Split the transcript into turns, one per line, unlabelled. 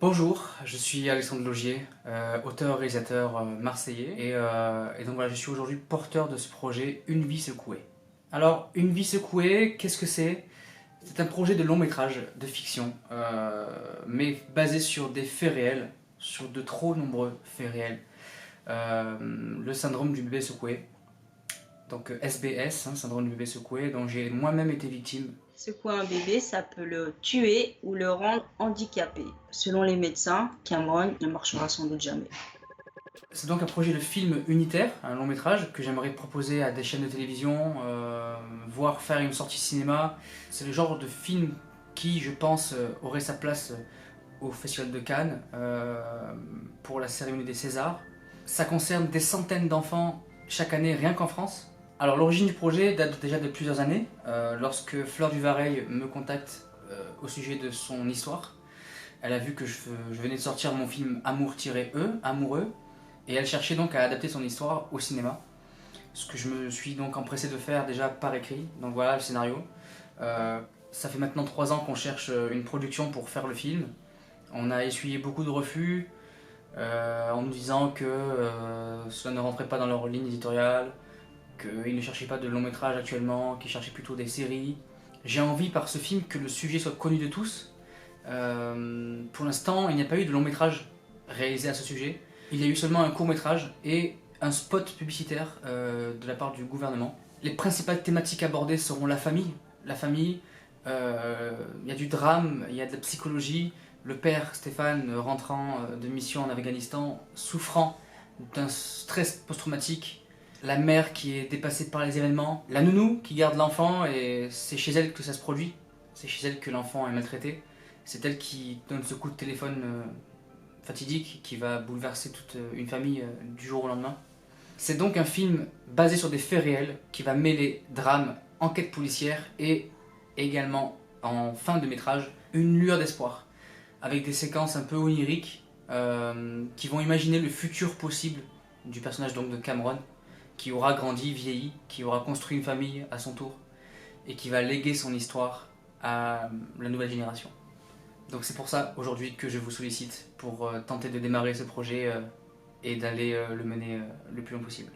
Bonjour, je suis Alexandre Logier, auteur-réalisateur marseillais et donc voilà, je suis aujourd'hui porteur de ce projet Une vie secouée. Alors, Une vie secouée, qu'est-ce que c'est? C'est un projet de long métrage de fiction, mais basé sur des faits réels, sur de trop nombreux faits réels. Le syndrome du bébé secoué, donc SBS, syndrome du bébé secoué, dont j'ai moi-même été victime.
Secouer un bébé, ça peut le tuer ou le rendre handicapé. Selon les médecins, Cameron ne marchera sans doute jamais.
C'est donc un projet de film unitaire, un long métrage que j'aimerais proposer à des chaînes de télévision, voire faire une sortie cinéma. C'est le genre de film qui, je pense, aurait sa place au Festival de Cannes pour la cérémonie des Césars. Ça concerne des centaines d'enfants chaque année, rien qu'en France. Alors l'origine du projet date déjà de plusieurs années, lorsque Fleur du Vareille me contacte au sujet de son histoire. Elle a vu que je venais de sortir mon film Amour-E, Amoureux, et elle cherchait donc à adapter son histoire au cinéma. Ce que je me suis donc empressé de faire déjà par écrit. Donc voilà le scénario. Ça fait maintenant 3 ans qu'on cherche une production pour faire le film. On a essuyé beaucoup de refus en nous disant que cela ne rentrait pas dans leur ligne éditoriale, qu'ils ne cherchaient pas de long métrage actuellement, qu'ils cherchaient plutôt des séries. J'ai envie par ce film que le sujet soit connu de tous. Pour l'instant, il n'y a pas eu de long métrage réalisé à ce sujet. Il y a eu seulement un court métrage et un spot publicitaire de la part du gouvernement. Les principales thématiques abordées seront la famille. La famille, il y a du drame, il y a de la psychologie. Le père Stéphane rentrant de mission en Afghanistan, souffrant d'un stress post-traumatique. La mère qui est dépassée par les événements. La nounou qui garde l'enfant et c'est chez elle que ça se produit. C'est chez elle que l'enfant est maltraité. C'est elle qui donne ce coup de téléphone fatidique qui va bouleverser toute une famille du jour au lendemain. C'est donc un film basé sur des faits réels qui va mêler drame, enquête policière et également en fin de métrage une lueur d'espoir avec des séquences un peu oniriques qui vont imaginer le futur possible du personnage donc de Cameron qui aura grandi, vieilli, qui aura construit une famille à son tour et qui va léguer son histoire à la nouvelle génération. Donc c'est pour ça aujourd'hui que je vous sollicite pour tenter de démarrer ce projet et d'aller le mener le plus loin possible.